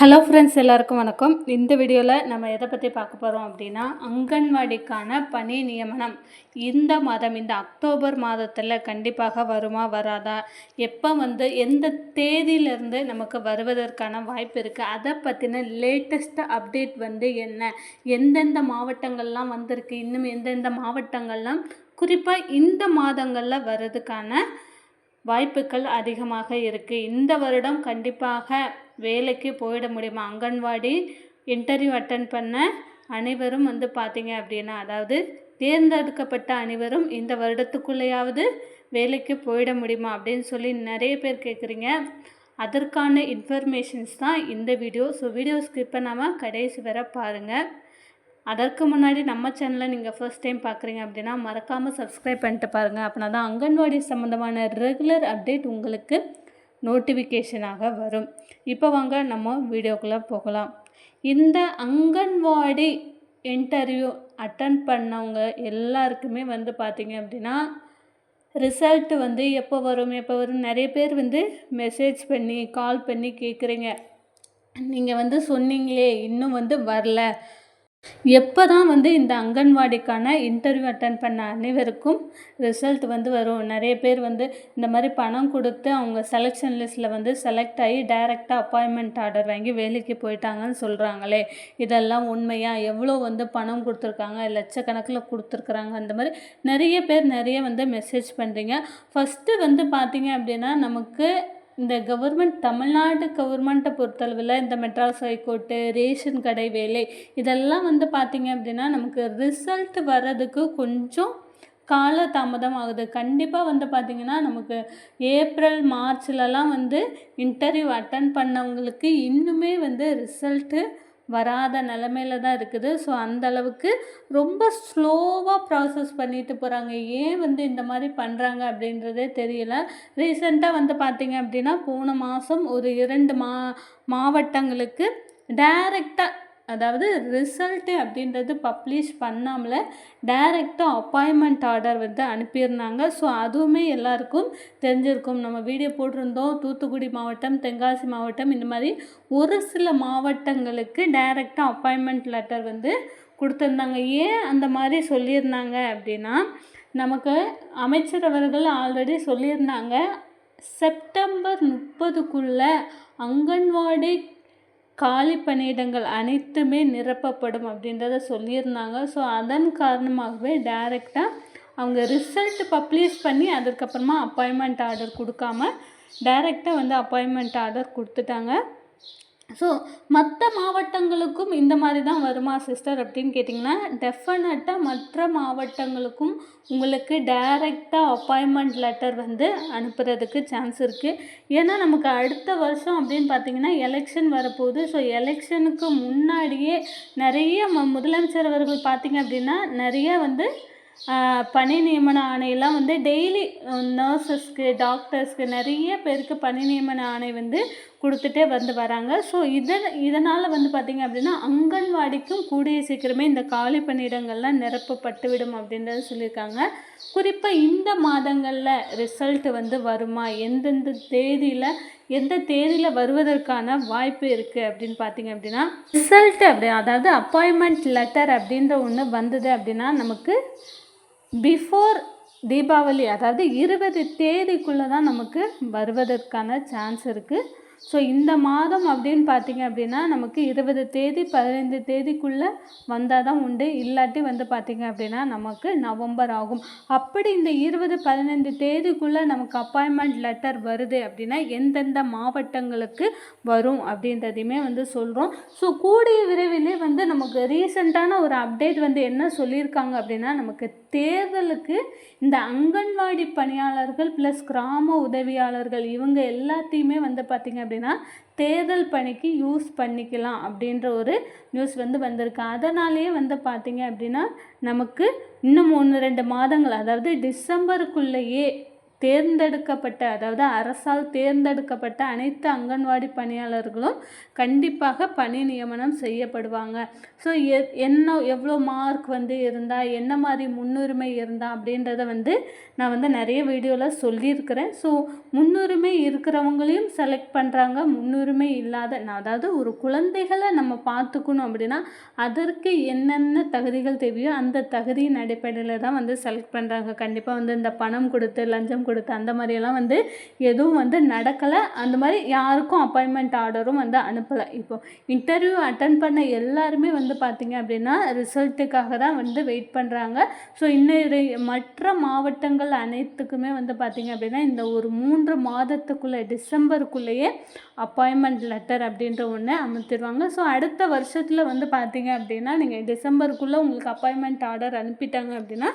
Hello friends, எல்லாருக்கும் வணக்கம். இந்த வீடியோவில் நம்ம எதை பற்றி பார்க்க போகிறோம் அப்படின்னா, அங்கன்வாடிக்கான பணி நியமனம் இந்த மாதம், இந்த அக்டோபர் மாதத்தில் கண்டிப்பாக வருமா வராதா, எப்போ எந்த தேதியிலேருந்து நமக்கு வருவதற்கான வாய்ப்பு இருக்குது, அதை பற்றின லேட்டஸ்ட் அப்டேட் என்ன, எந்தெந்த மாவட்டங்கள்லாம் வந்திருக்கு, இன்னும் எந்தெந்த மாவட்டங்கள்லாம் குறிப்பாக இந்த மாதங்களில் வர்றதுக்கான வாய்ப்புகள் அதிகமாக இருக்குது. இந்த வருடம் கண்டிப்பாக வேலைக்கு போயிட முடியுமா, அங்கன்வாடி இன்டர்வியூ அட்டன் பண்ண அனைவரும் பார்த்தீங்க அப்படின்னா, அதாவது தேர்ந்தெடுக்கப்பட்ட அனைவரும் இந்த வருடத்துக்குள்ளேயாவது வேலைக்கு போயிட முடியுமா அப்படின்னு சொல்லி நிறைய பேர் கேட்குறீங்க. அதற்கான இன்ஃபர்மேஷன்ஸ் தான் இந்த வீடியோ. ஸோ வீடியோ ஸ்கிப் பண்ணாமல் கடைசி வரை பாருங்கள். அதற்கு முன்னாடி நம்ம சேனலை நீங்கள் ஃபர்ஸ்ட் டைம் பார்க்குறீங்க அப்படின்னா மறக்காமல் சப்ஸ்கிரைப் பண்ணிட்டு பாருங்கள். அப்படின்னா தான் அங்கன்வாடி சம்மந்தமான ரெகுலர் அப்டேட் உங்களுக்கு நோட்டிஃபிகேஷனாக வரும். இப்போ வாங்க நம்ம வீடியோக்குள்ளே போகலாம். இந்த அங்கன்வாடி இன்டர்வியூ அட்டன் பண்ணவங்க எல்லாருக்குமே பார்த்திங்க அப்படின்னா ரிசல்ட் எப்போ வரும் நிறைய பேர் மெசேஜ் பண்ணி கால் பண்ணி கேட்குறீங்க. நீங்கள் சொன்னீங்களே இன்னும் வரல, எப்போ தான் இந்த அங்கன்வாடிக்கான இன்டர்வியூ அட்டன் பண்ண அனைவருக்கும் ரிசல்ட் வரும். நிறைய பேர் இந்த மாதிரி பணம் கொடுத்து அவங்க செலெக்ஷன் லிஸ்ட்டில் செலக்ட் ஆகி டைரெக்டாக அப்பாயின்மெண்ட் ஆர்டர் வாங்கி வேலைக்கு போயிட்டாங்கன்னு சொல்கிறாங்களே, இதெல்லாம் உண்மையா, எவ்வளோ பணம் கொடுத்துருக்காங்க, லட்சக்கணக்கில் கொடுத்துருக்குறாங்க, அந்த மாதிரி நிறைய பேர் மெசேஜ் பண்ணுறீங்க. ஃபஸ்ட்டு பார்த்தீங்க அப்படின்னா, நமக்கு இந்த கவர்மெண்ட், தமிழ்நாடு கவர்மெண்ட்டை பொறுத்தளவில் இந்த மெட்ராஸ் ஹைகோர்ட்டு, ரேஷன் கடை வேலை, இதெல்லாம் பார்த்திங்க அப்படின்னா நமக்கு ரிசல்ட் வர்றதுக்கு கொஞ்சம் கால தாமதம் ஆகுது. கண்டிப்பாக பார்த்திங்கன்னா நமக்கு ஏப்ரல் மார்ச்லலாம் இன்டர்வியூ அட்டன் பண்ணவங்களுக்கு இன்னுமே ரிசல்ட்டு வராத நிலமையில தான் இருக்குது. ஸோ அந்தளவுக்கு ரொம்ப ஸ்லோவாக ப்ராசஸ் பண்ணிட்டு போகிறாங்க. ஏன் இந்த மாதிரி பண்ணுறாங்க அப்படின்றதே தெரியல. ரீசெண்டாக பார்த்திங்க அப்படின்னா போன மாதம் ஒரு 2 மாவட்டங்களுக்கு டைரெக்டாக, அதாவது ரிசல்ட்டு அப்படின்றது பப்ளிஷ் பண்ணாமலே டைரெக்டாக அப்பாயின்மெண்ட் ஆர்டர் அனுப்பியிருந்தாங்க. ஸோ அதுவுமே எல்லாருக்கும் தெரிஞ்சிருக்கும். நம்ம வீடியோ போட்டிருந்தோம். தூத்துக்குடி மாவட்டம், தென்காசி மாவட்டம், இந்த மாதிரி ஒரு சில மாவட்டங்களுக்கு டைரெக்டாக அப்பாயின்மெண்ட் லெட்டர் கொடுத்துருந்தாங்க. ஏன் அந்த மாதிரி சொல்லியிருந்தாங்க அப்படின்னா, நமக்கு அமைச்சர் அவர்கள் ஆல்ரெடி சொல்லியிருந்தாங்க, செப்டம்பர் 30க்குள்ளே அங்கன்வாடி காலி பணியிடங்கள் அனைத்துமே நிரப்பப்படும் அப்படின்றத சொல்லியிருந்தாங்க. ஸோ அதன் காரணமாகவே டைரெக்டாக அவங்க ரிசல்ட் பப்ளிஷ் பண்ணி அதுக்கப்புறமா அப்பாயின்மெண்ட் ஆர்டர் கொடுக்காம டைரெக்டாக அப்பாயின்மெண்ட் ஆர்டர் கொடுத்துட்டாங்க. ஸோ மற்ற மாவட்டங்களுக்கும் இந்த மாதிரி தான் வருமா சிஸ்டர் அப்படின்னு கேட்டிங்கன்னா, டெஃபினட்டாக மற்ற மாவட்டங்களுக்கும் உங்களுக்கு டைரெக்டாக அப்பாயின்மெண்ட் லெட்டர் அனுப்புறதுக்கு சான்ஸ் இருக்குது. ஏன்னா நமக்கு அடுத்த வருஷம் அப்படின்னு பார்த்திங்கன்னா எலெக்ஷன் வரப்போகுது. ஸோ எலெக்ஷனுக்கு முன்னாடியே நிறைய முதலமைச்சர் அவர்கள் பார்த்திங்க அப்படின்னா நிறைய பணி நியமன ஆணையெல்லாம் டெய்லி நர்சஸ்க்கு, டாக்டர்ஸ்க்கு, நிறைய பேருக்கு பணி நியமன ஆணை கொடுத்துட்டே வராங்க. ஸோ இதனால் பார்த்திங்க அப்படின்னா அங்கன்வாடிக்கும் கூடிய சீக்கிரமே இந்த காலி பணியிடங்கள்லாம் நிரப்பப்பட்டுவிடும் அப்படின்றத சொல்லியிருக்காங்க. குறிப்பாக இந்த மாதங்களில் ரிசல்ட் வருமா, எந்த தேதியில் வருவதற்கான வாய்ப்பு இருக்குது அப்படின்னு பார்த்திங்க அப்படின்னா, ரிசல்ட் அதாவது அப்பாயின்மெண்ட் லெட்டர் அப்படின்ற ஒன்று வந்தது அப்படின்னா நமக்கு பிஃபோர் தீபாவளி, அதாவது 20 தேதிக்குள்ளே தான் நமக்கு வருவதற்கான சான்ஸ் இருக்குது. ஸோ இந்த மாதம் அப்படின்னு பார்த்திங்க அப்படின்னா நமக்கு 20 தேதி 15 தேதிக்குள்ளே வந்தால் தான் உண்டு. இல்லாட்டி பார்த்திங்க அப்படின்னா நமக்கு நவம்பர் ஆகும். அப்படி இந்த 20-15 தேதிக்குள்ளே நமக்கு அப்பாயின்மெண்ட் லெட்டர் வருது அப்படின்னா எந்தெந்த மாவட்டங்களுக்கு வரும் அப்படின்றதையுமே சொல்கிறோம். ஸோ கூடிய விரைவிலே நமக்கு ரீசெண்டான ஒரு அப்டேட் என்ன சொல்லியிருக்காங்க அப்படின்னா, நமக்கு தேர்தலுக்கு இந்த அங்கன்வாடி பணியாளர்கள் ப்ளஸ் கிராம உதவியாளர்கள் இவங்க எல்லாத்தையுமே பார்த்திங்க அப்படின்னா தேர்தல் பணிக்கு யூஸ் பண்ணிக்கலாம் அப்படின்ற ஒரு நியூஸ் வந்திருக்கு. அதனாலேயே பார்த்திங்க அப்படின்னா நமக்கு இன்னும் 1-2 மாதங்கள், அதாவது டிசம்பருக்குள்ளேயே தேர்ந்தெடுக்கப்பட்ட, அதாவது அரசால் தேர்ந்தெடுக்கப்பட்ட அனைத்து அங்கன்வாடி பணியாளர்களும் கண்டிப்பாக பணி நியமனம் செய்யப்படுவாங்க. ஸோ எவ்வளோ மார்க் இருந்தால், என்ன மாதிரி முன்னுரிமை இருந்தால் அப்படின்றத நான் நிறைய வீடியோவில் சொல்லியிருக்கிறேன். ஸோ முன்னுரிமை இருக்கிறவங்களையும் செலக்ட் பண்ணுறாங்க, முன்னுரிமை இல்லாத, அதாவது ஒரு குழந்தைகளை நம்ம பார்த்துக்கணும் அப்படின்னா அதற்கு என்னென்ன தகுதிகள் தேவையோ அந்த தகுதியின் அடிப்படையில் தான் செலக்ட் பண்ணுறாங்க. கண்டிப்பாக இந்த பணம் கொடுத்து, லஞ்சம் கொடுத்து அந்த மாதிரியெல்லாம் எதுவும் நடக்கலை. அந்த மாதிரி யாருக்கும் அப்பாயின்மெண்ட் ஆர்டரும் அனுப்பலை. இப்போது இன்டர்வியூ அட்டன் பண்ண எல்லாருமே பார்த்திங்க அப்படின்னா ரிசல்ட்டுக்காக தான் வெயிட் பண்ணுறாங்க. ஸோ இன்னும் மற்ற மாவட்டங்கள் அனைத்துக்குமே பார்த்திங்க அப்படின்னா இந்த ஒரு 3 மாதத்துக்குள்ளே, டிசம்பருக்குள்ளேயே அப்பாயின்மெண்ட் லெட்டர் அப்படின்ற ஒன்று அமுத்திடுவாங்க. ஸோ அடுத்த வருஷத்தில் பார்த்திங்க அப்படின்னா நீங்கள் டிசம்பருக்குள்ளே உங்களுக்கு அப்பாயின்மெண்ட் ஆர்டர் அனுப்பிட்டாங்க அப்படின்னா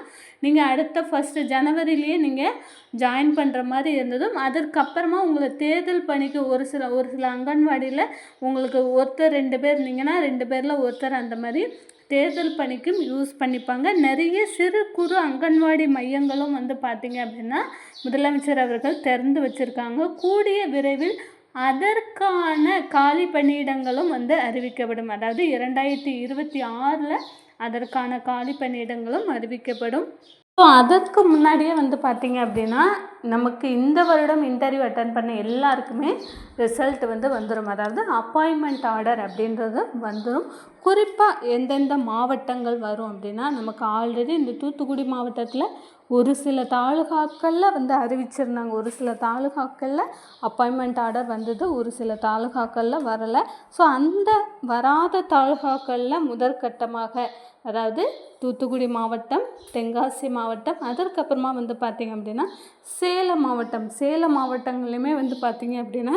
நீங்கள் அடுத்த 1 ஜனவரிலேயே நீங்கள் ஜாயின் பண்ணுற மாதிரி இருந்ததும், அதற்கப்புறமா உங்களை தேர்தல் பணிக்கு ஒரு சில அங்கன்வாடியில் உங்களுக்கு ஒருத்தர் 2 பேர் இருந்தீங்கன்னா 2 பேரில் ஒருத்தர் அந்த மாதிரி தேர்தல் பணிக்கும் யூஸ் பண்ணிப்பாங்க. நிறைய சிறு குறு அங்கன்வாடி மையங்களும் பார்த்திங்க அப்படின்னா முதலமைச்சர் அவர்கள் திறந்து வச்சுருக்காங்க. கூடிய விரைவில் அதற்கான காலி பணியிடங்களும் அறிவிக்கப்படும். அதாவது 2026 அதற்கான காலி பணியிடங்களும் அறிவிக்கப்படும். ஸோ அதற்கு முன்னாடியே பார்த்திங்க அப்படின்னா நமக்கு இந்த வருடம் இன்டர்வியூ அட்டன் பண்ண எல்லாருக்குமே ரிசல்ட் வந்துடும். அதாவது அப்பாயின்மெண்ட் ஆர்டர் அப்படின்றது வந்துடும். குறிப்பாக எந்தெந்த மாவட்டங்கள் அப்படின்னா நமக்கு ஆல்ரெடி இந்த தூத்துக்குடி மாவட்டத்தில் ஒரு சில தாலுகாக்களில் அறிவிச்சிருந்தாங்க. ஒரு சில தாலுகாக்களில் அப்பாயின்மெண்ட் ஆர்டர் வந்தது, ஒரு சில தாலுகாக்களில் வரலை. ஸோ அந்த வராத தாலுகாக்களில் முதற்கட்டமாக, அதாவது தூத்துக்குடி மாவட்டம், தென்காசி மாவட்டம், அதற்கப்புறமா பார்த்திங்க அப்படின்னா சேலம் மாவட்டங்கள்லையுமே பார்த்திங்க அப்படின்னா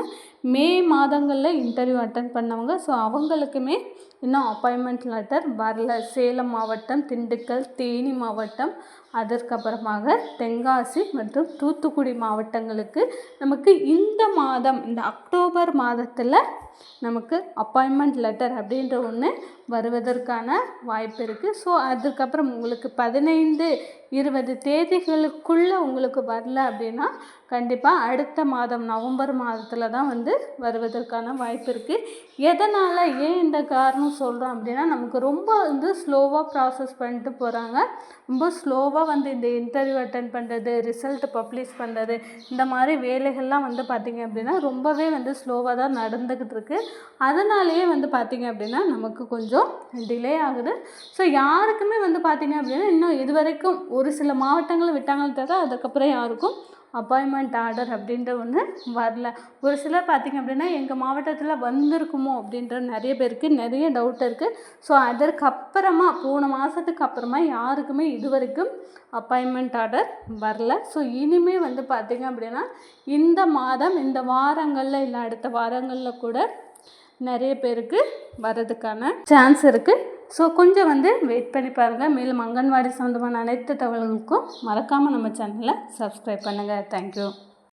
மே மாதங்களில் இன்டர்வியூ அட்டன் பண்ணவங்க. ஸோ அவங்களுக்குமே இன்னும் அப்பாயின்மெண்ட் லெட்டர் வரல. சேலம் மாவட்டம், திண்டுக்கல், தேனி மாவட்டம், அதற்கப்புறமாக தென்காசி மற்றும் தூத்துக்குடி மாவட்டங்களுக்கு நமக்கு இந்த மாதம், இந்த அக்டோபர் மாதத்தில் நமக்கு அப்பாயின்மெண்ட் லெட்டர் அப்படின்ற ஒன்று வருவதற்கான வாய்ப்பு இருக்குது. ஸோ அதுக்கப்புறம் உங்களுக்கு 15-20 தேதிகளுக்குள்ளே உங்களுக்கு வரல அப்படின்னா கண்டிப்பாக அடுத்த மாதம் நவம்பர் மாதத்தில் தான் வருவதற்கான வாய்ப்பு இருக்குது. எதனால், ஏன் இந்த காரணம் சொல்கிறோம் அப்படின்னா நமக்கு ரொம்ப ஸ்லோவாக ப்ராசஸ் பண்ணிட்டு போகிறாங்க. ரொம்ப ஸ்லோவாக இந்த இன்டர்வியூ அட்டன் பண்ணுறது, ரிசல்ட் பப்ளிஷ் பண்ணுறது, இந்த மாதிரி வேலைகள்லாம் பார்த்திங்க அப்படின்னா ரொம்பவே ஸ்லோவாக தான் நடந்துக்கிட்டு இருக்குது. அதனாலேயே பார்த்திங்க அப்படின்னா நமக்கு கொஞ்சம் டிலே ஆகுது. ஸோ யாருக்குமே பார்த்திங்க அப்படின்னா இன்னும் இது வரைக்கும் ஒரு சில மாவட்டங்கள் விட்டாங்கன்னு தவிர அதுக்கப்புறம் யாருக்கும் அப்பாயின்மெண்ட் ஆர்டர் அப்படின்ற ஒன்று வரல. ஒரு சிலர் பார்த்திங்க அப்படின்னா எங்கள் மாவட்டத்தில் வந்திருக்குமோ அப்படின்ற நிறைய பேருக்கு நிறைய டவுட் இருக்குது. ஸோ அதற்கப்புறமா போன மாதத்துக்கு அப்புறமா யாருக்குமே இது வரைக்கும் அப்பாயின்மெண்ட் ஆர்டர் வரல. ஸோ இனிமேல் பார்த்திங்க அப்படின்னா இந்த மாதம், இந்த வாரங்களில் இல்லை அடுத்த வாரங்களில் கூட நிறைய பேருக்கு வர்றதுக்கான சான்ஸ் இருக்குது. ஸோ கொஞ்சம் வெயிட் பண்ணி பாருங்கள். மேலும் அங்கன்வாடி சம்மந்தமான அனைத்து தகவல்களுக்கும் மறக்காமல் நம்ம சேனலை சப்ஸ்கிரைப் பண்ணுங்கள். தேங்க்யூ.